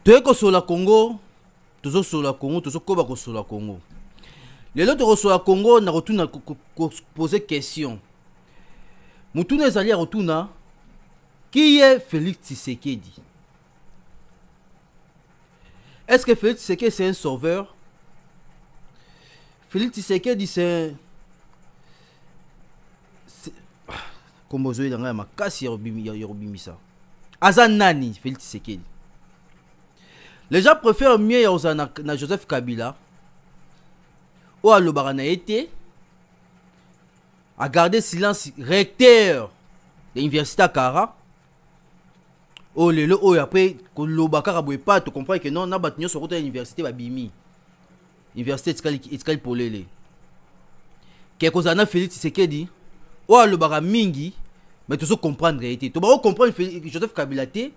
Toyeko sur la Congo, toujours sur la Congo, toujours koba sur la Congo. Les autres sur la Congo, na retourne à poser question. Moutoune ezali à retourna, qui est Félix Tshisekedi? Est-ce que Félix Tshisekedi c'est un sauveur? Félix Tshisekedi c'est comme vous avez dans ma casse Yorobimisa. Azan nani Félix Tshisekedi? Les gens préfèrent mieux na Joseph Kabila ou à l'Obarana été à garder silence recteur de l'université à Kara. Oh le oh après que l'Obaka raboué pas tu comprends que non n'a pas tenu sur l'université babimi université Etskali Polele quelque chose na Félix Tshisekedi ou à l'Obara mingi mais tu dois comprendre réalité tu dois comprendre Joseph Kabila té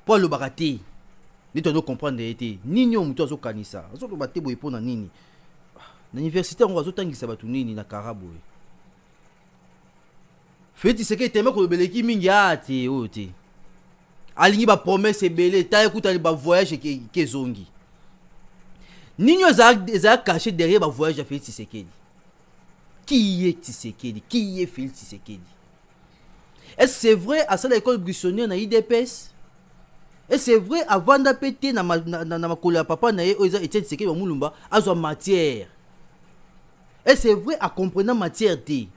pour l'Obara té ni tu dois comprendre réalité ni ni on muto azo kanisa azo to baté boy pona nini na université on azo tangisa batu nini na Karabo Félix Tshisekedi tellement que le beleki mingi ate ote alingi ba promesse belé ta écoute ba voyage ke zongi nini za caché derrière ba voyage à Félix Tshisekedi. Qui est Tshisekedi? Qui est Félix Tshisekedi? Est-ce que c'est vrai à ça l'école buissonnière na IDPS? Et c'est vrai avant d'apéter na ma colla papa na oza Etienne Tshisekedi ba mulumba azo matière. Et c'est vrai à comprendre matière té.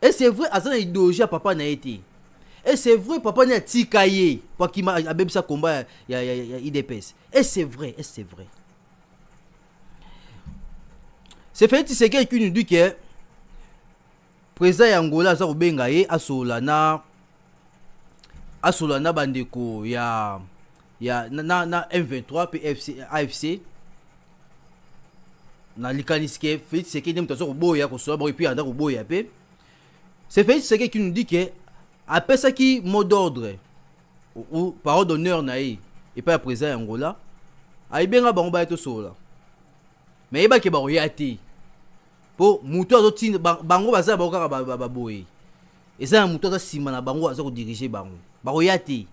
Et c'est vrai à ça idéologie papa na été. Et c'est vrai papa na tikaye pour qui m'a abebisa combat ya IDPS. Et c'est vrai, et c'est vrai. C'est Félix Tshisekedi qui nous dit que président Angola za obenga ye asolana bandeko ya na M23 PFC AFC na likaniske Félix Tshisekedi mutazo boya ko soba et puis anda ko boya pe. C'est Félix Tshisekedi qui nous dit que après ça qui mot d'ordre ou parole d'honneur naï et pas président Angola ay benga bango ba to sola mais ba ke ba oyati pour muto azotina bango baza ba okaka ba boye et ça muto aza sima na bango aza ko diriger bango ba oyati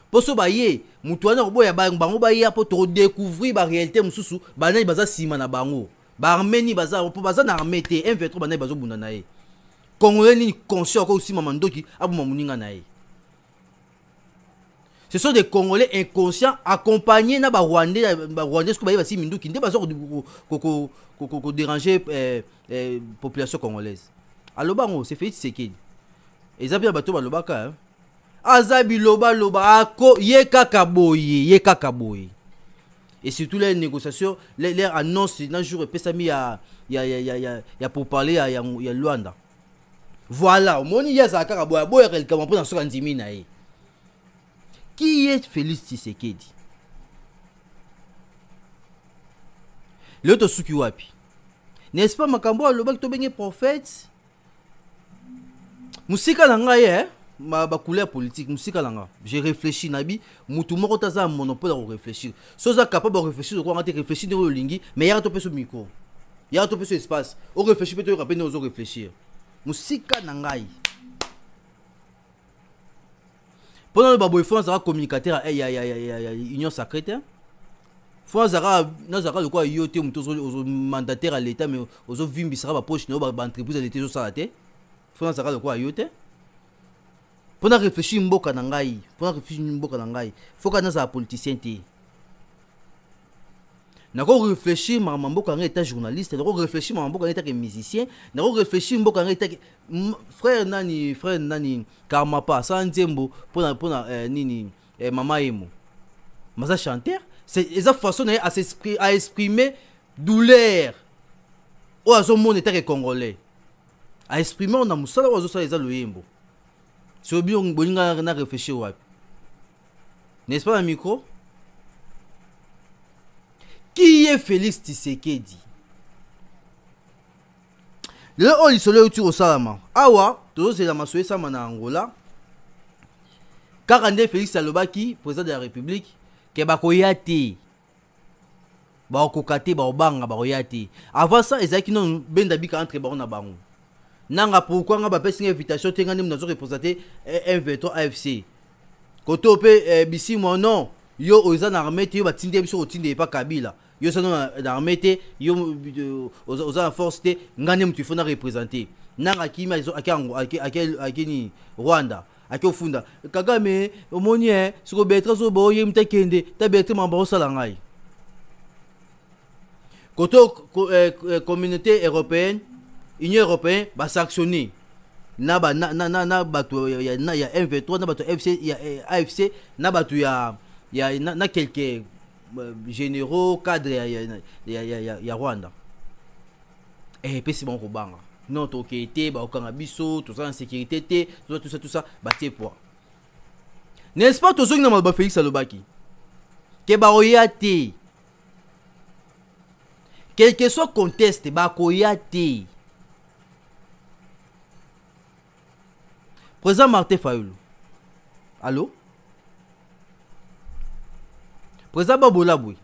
pour so ba ye muto ana ko boya bango ba ya pour to découvrir ba réalité mususu ba nani baza sima na bango ba armeni baza pour baza na armée te M23 ba nani bazo bunda naï Congolais ni conscient ko aussi mamandoki abu mamuninga naï. Ce sont des Congolais inconscients accompagnés na ba Rwandais ce que ba yeba si minduki nde bazo ko déranger population congolaise. Alobango c'est Félix Tshisekedi. Ezabi ya bato balobaka azabi loba ako ye kaka boye. Et surtout les négociations les annonces dans jour pesami ya pour parler ya Luanda. Voilà, moni ya zakaka boya quelqu'un pour dans soka ndimi na ye. Qui est Félix Tshisekedi? L'autre suki wapi? N'est-ce pas makambo aloba to benge prophète? Musika langa ye ba couleur politique musika langa. J'ai réfléchi nabi mutu moko taza monopole à réfléchir. Soza capable de réfléchir de quoi on réfléchir de lingi mais ya to pe so micro. Ya to pe so espace. On réfléchit peut-être rappeler nous réfléchir. Musika nangai. Pendant le baboy France a communicateur à union secrète. France a le quoi yoté aux mandataires à l'état mais aux vimbi sera ba poche no ba entreprise à l'état ça té. France a le quoi yoté. Pendant réfléchir mboka nangai, faut que na politicien té. Nako réfléchir mambo quand état journaliste, nako réfléchir mambo quand état musicien, nako réfléchir mambo quand état frère nani karma pas sans nzembo pour nini mama emo. Maza chanteur, c'est esa façon à exprimer douleur. O azo mon état congolais. À exprimer on a musala o azo ça eza loyembo. So bien bolinga na réfléchir wapi. N'est-ce pas un micro? Qui est Félix Tshisekedi? Le haut isolé autour au Salama. Awa, tous c'est la massoué Samana Angola. Car André Félix Salobaki, président de la République, qui est bakoyate. Bakokate, bakobanga, bakoyate. Avant ça, ils ont qui n'ont ben d'habitude entre baron na bango. Nanga pourquoi on a pas une invitation, t'es gagné dans représenté M23 AFC. Koto pe bisi mo non yo oza na armée te yo batinde biso otinde pa Kabila yo ça na armée te yo oza na force te ngane mutu fona représenter nanga kimi akeni Rwanda akofunda Kagame omoni siko Bertrand so boye mtakende ta Bertrand mamba osala ngai koto communauté européenne Union européenne ba sanctionner na bato ya M23 na bato FC ya AFC na bato ya quelques généraux cadres ya Rwanda pesi bon ko banga non to été ba okanga biso tout ça en sécurité té tout ça baté poids n'est-ce pas to zongi na malba Félix Alobaki ke ba oyate quel que soit conteste ba ko yate Président Martin Fayulu. Allô? Président Babola Boui.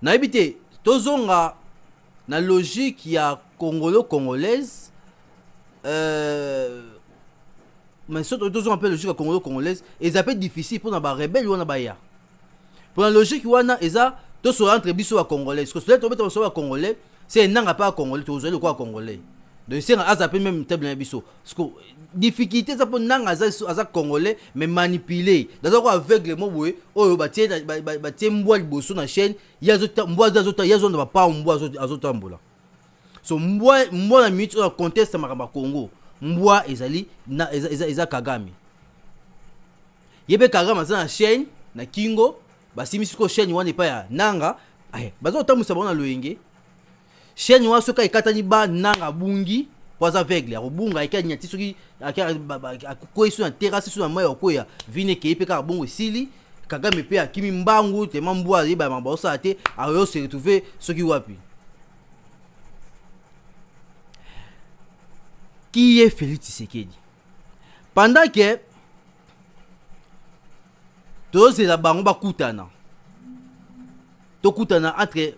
Na habité, tozonga na logique ya congolo-congolaise. Mais surtout tozonga un peu logique ya congolo-congolaise. Et ça peut être difficile pour na ba rebelle ou na ba ya. Pour la logique wana eza to so entre biso wa congolais. Parce que cela to so wa congolais, c'est nanga pas congolais, to zo quoi congolais. Donc c'est un peu même table biso parce que difficulté ça pour nanga aza congolais mais manipulé dans quoi aveugle mo boye oyo batie mbwa liboso na chaîne ya zota mbwa zota ya zona pas mbwa azotambola so mbwa na minute on conteste makamba Congo mbwa ezali na eza Kagame yebe Kagame za na chaîne na kingo basimisi ko chaîne wana pa ya nanga bazotambusa bona loyenge chaîne wa soka ikatani ba nanga bungi poza aveugle akobunga ikanya tisoki akoiso na terrasse sur na moya okoya vine ke pe ka bongo sili Kagame pe akimi mbangu te mambwa yeba mamba osa te ayo se retrouver soki wapi qui est Félix Tshisekedi pendant que tous ces bango bakutana tokutana entre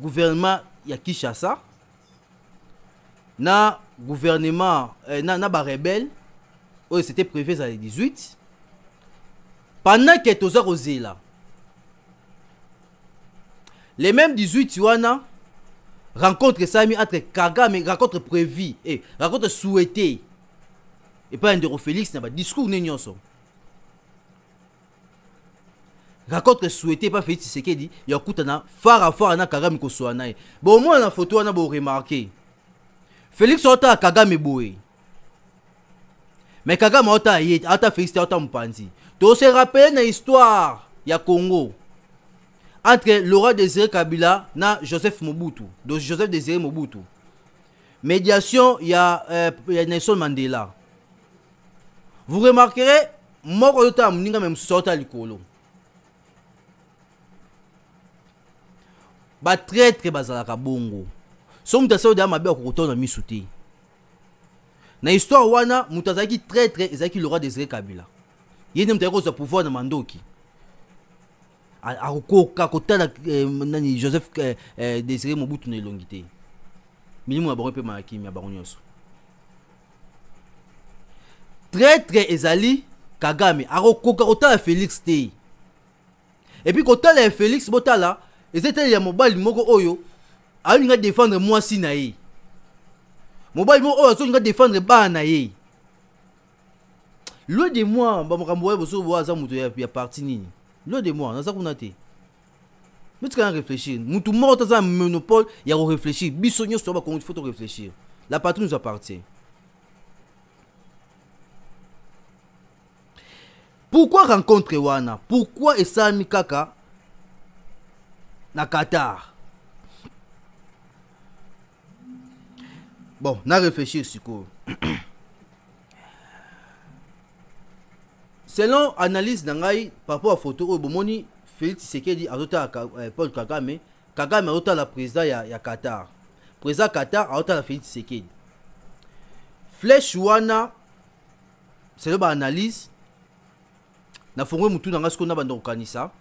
gouvernement ya Kinshasa na gouvernement na ba rebelle c'était prévu à 18 pendant que toza kozela les mêmes 18 wana rencontre sami entre Kagame rencontre prévue et rencontre souhaitée et pas Ndeko Félix na ba discours nyonso rencontre souhaité pas Félix Tshisekedi ya kutana fara na Kagame ko soana bon moi na photo wana bo remarquer Félix ota Kagame boye mais Kagame ota Félix ota mpanzi to se rappeler na histoire ya Congo entre Laurent Désiré Kabila na Joseph Mobutu donc Joseph Désiré Mobutu médiation ya Nelson Mandela vous remarquerez moko ota mninga même sota likolo ba traître bazalaka bongo so mutaso de mabe okotona misuti na histoire wana mutazaki traître ezaki le roi Désiré Kabila yene mutako za pouvoir na mandoki akoka kotala nani Joseph Désiré Mobutu na elongité milimu ya bango pe makimi ya bango nyonso traître ezali Kagame akoka kotala Félix te et puis kotala Félix botala ezete ya mobile moko oyo alinga défendre moi si na ye mobile moko oyo alinga défendre ba na ye loin de moi ba mokambo ya boso boaza muto ya parti nini loin de moi naza kuna te mais tu can réfléchir mutu moko taza monopole ya ko réfléchir biso nyoso ba kongo il faut réfléchir la patrie nous appartient pourquoi rencontre wana pourquoi esami kaka na Qatar. Bon, na réfléchir sur quoi. Selon analyse d'angai par rapport à photo au bomoni Félix Tshisekedi azota Paul Kagame azota la président ya Qatar. Président Qatar azota la Félix Tshisekedi. Flèche wana selon ba analyse na fongwe mutu nanga skona bando kanisa.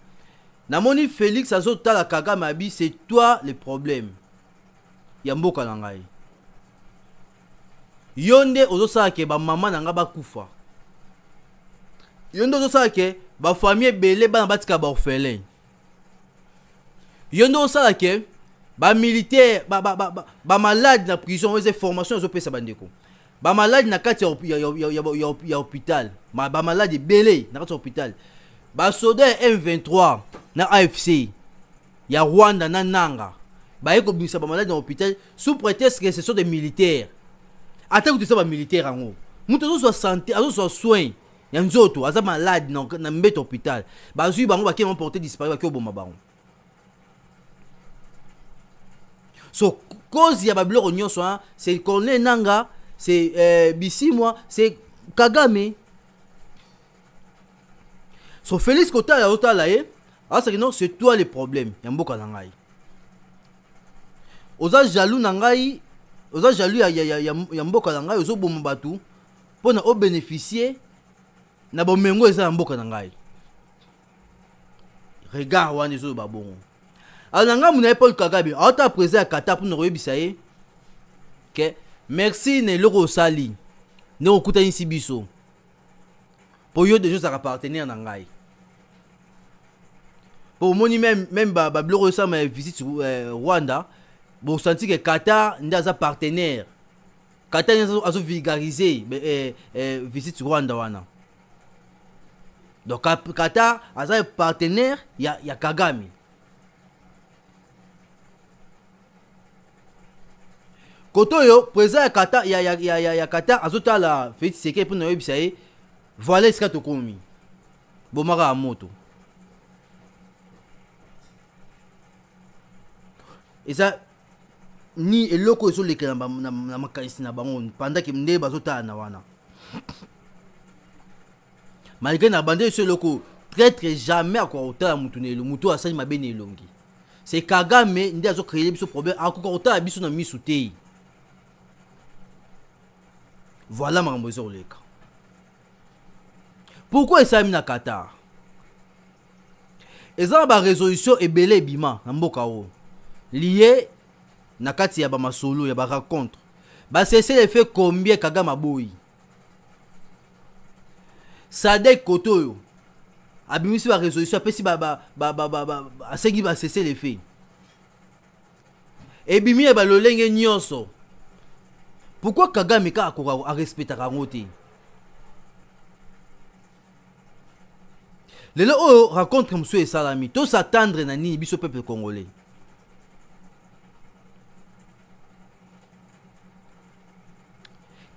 Namoni Félix azota la Kagame abi c'est toi le problème. Ya mboka na ngai. Yonde ozosala ke ba mama nanga bakufa. Yonde ozosala ke ba famille belé bana batika ba orphelin. Yonde ozosala ke ba militaire ba malade na prison oze formation ozopesa bandeko. Ba malade na kati ya hôpital. Ba malade belé na kati ya hôpital. Ba soldat M23 na AFC ya Rwanda na Nanga. Ba yeko bimisa ba malade na hôpital sous prétexte que ce sont des militaires. Attends que tu sois militaire en haut. Muto zo santé, azo so soin. Ya nzoto aza malade na mbete hôpital. Ba zui bango ba ki m'ont porté disparu ba ki oboma bango. So cause ya ba bloko nyonso c'est Colonel Nanga, c'est Bisimwa, c'est Kagame. So Félix Kota ya otala asa que non, c'est toi le problème. Ya mboka na ngai. Oza jaloux na ngai. Oza jaloux ya mboka na ngai ozo boma batu pona o bénéficier na bomengo eza na mboka na ngai. Regarde wana ezo ba bongo. Alors nanga muna Paul Kagame ata président ya Qatar pour noyebisa ye que merci ne loko sali ne okutani sibiso pour yo déjà ça appartenir na ngai. Pour moni même ba bloko ça ma visite Rwanda. Bon, senti que Qatar n'est pas partenaire. Qatar n'est pas vulgarisé visite Rwanda wana. Donc Qatar est un partenaire, il y a Kagame. Kotoyo président Qatar, il y a Qatar azota la Félix Tshisekedi pour nous dire voilà ce que tu commis. Bomara à moto. Et ça ni eloko ezo leka na makanisi na bango pendant que mnde bazota na wana. Malgré na bande ce loko traître jamais à quoi autant mutunelo mutu asali mabene elongi. C'est Kagame ndi azo créer biso problème akoko autant biso na misu te. Voilà mambo ezo leka. Pourquoi ça na Qatar? Eza ba résolution ebele bima na mboka o. Lié na kati ya ba masolo ya ba rencontre. Ba cesser le fait combien Kagame aboyi. Sadek Kotoyo abimisi ba résolution apesi asengi ba cesser le fait. Et bimi ba lolenge nyonso. Pourquoi Kagame ka akoka a respecter kango te? Lelo o rencontre monsieur et salami to s'attendre na ni biso peuple congolais.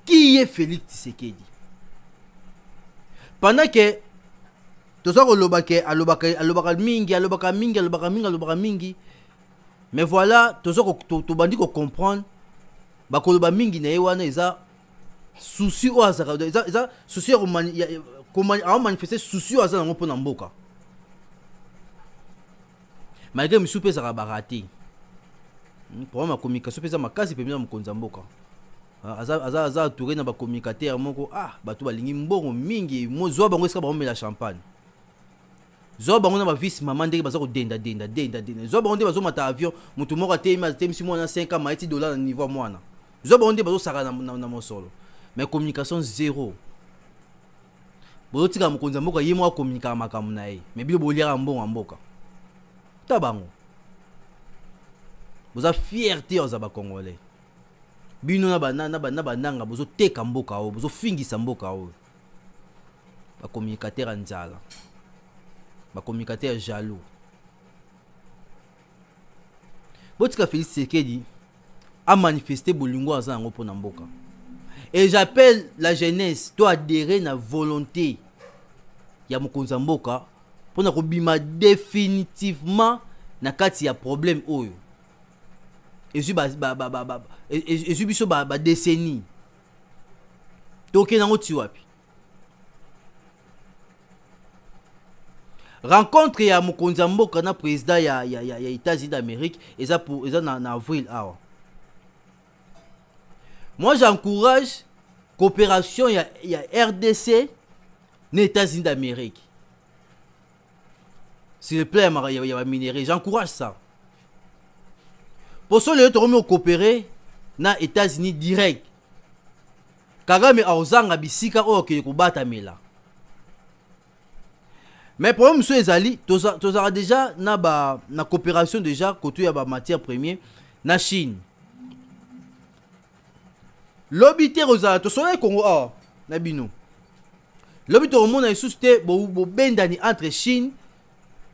Qui est Félix Tshisekedi? Pendant que tout ça alobaka mingi, mais voilà, tout ça to bandi ko comprendre, ba koloba mingi na yewana eza souci o azaka, eza souci comment manifester souci o azaka ngo pona mboka. Malgré mi soupe za barati. Pour ma communication pesa makasi pemina mokonza mboka. Aza touré na ba communicateur moko batu balingi mbongo mingi mo zo bango eska ba omela champagne. Zo bango na ba vice maman ndenge baza ko denda. Zo bango ndenge bazo mata avion mutu moko temisi mwana 5 ans maiti $5 na niveau mwana. Zo bango ndenge bazo saka na mosolo. Mais communication zéro. Bozo tika mokonza mboka yemo communiquer makamu na ye. Mais bilo boliaka mbongo mboka. Tabango. Boza fierté aux aba congolais. Bino na bananga bozo teka mboka o bozo fingisa mboka o. Ba communicateur anzala. Ba communicateur jaloux. Botika Félix Tshisekedi a manifesté bolingo aza ngo pona mboka. Et j'appelle la jeunesse to adhérer na volonté ya mokonza mboka pona ko bima définitivement na kati ya problème oyo. Et je biso ba décennie. Toke nango ti wapi. Rencontre ya mokonza mboka na président ya États-Unis d'Amérique eza na avril awa. Moi j'encourage coopération ya RDC na États-Unis d'Amérique. S'il vous plaît ya minerai, j'encourage ça. Pour ça, les autres coopérer na États-Unis direct. Kagame aozanga bisika oyo ke kobatamela. Mais problème monsieur ezali tozara déjà na coopération déjà côté ya ba matière première na Chine. L'obité rozala to soleil Congo na bino. L'obité au monde isusu te bo bendani entre Chine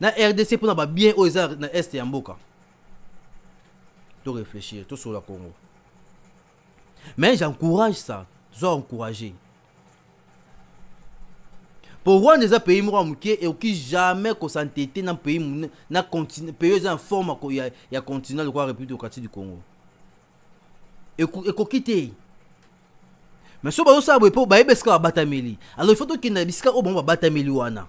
na RDC pour na ba bien o ezala na est ya mboka. To réfléchir to sur la Congo. Mais j'encourage ça, je encourager. Pour Rwanda des pays mouramuké et qui jamais qu'on s'entête dans pays na continent pays en forme il y a continent de la République démocratique du Congo. Et ko quitter. Mais so ba ça pour ba ebeska batameli. Alors il faut que na biska o bon ba batameli wana.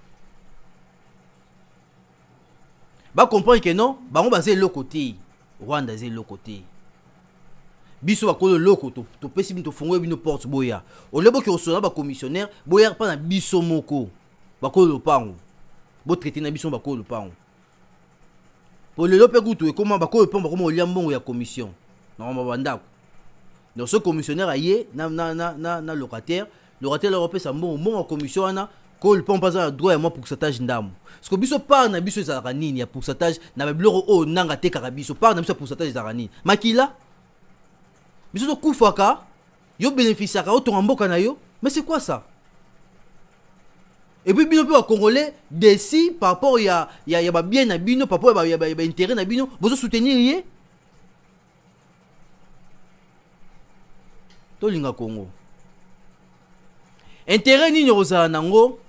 Ba comprendre que non, ba on basé le côté. Rwanda c'est le côté. Biso bakolo loko to pesi bino fongwe bino porte boya. O lebo ki osona ba commissionnaire boya pa na biso moko. Bakolo pango. Bo traiter na biso bakolo pango. Pour le lope gutu e comment bakolo pango comment olia mbongo ya commission. Na mabandako. Donc ce commissionnaire aye na locataire leur paie sa mbongo commission ana ko le pango pas droit à moi pourcentage ndamo. Parce que biso par na biso za ranini ya pourcentage na biloko o nanga te karabiso par na biso pourcentage za ranini. Makila biso kufaka yo bénéficiaka au ton mboka na yo, mais c'est quoi ça? Et puis bino pe congolais desi par rapport ya ba bien na bino par rapport ya ba intérêt na bino bozo soutenir yé to linga Congo intérêt nini rozala nango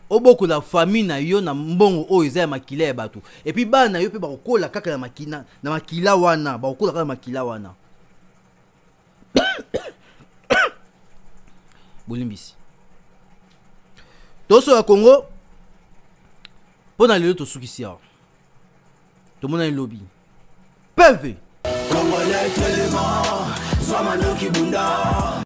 oboko la famille na yo na mbongo o eza ya makila ya bato et puis bana yo pe ba kokola kaka na makila wana ba kokola kaka makila wana bolimbisi toso ya Congo pona lelo to sukisi awa to mona lobby PV Congolais tellement soit mano kibunda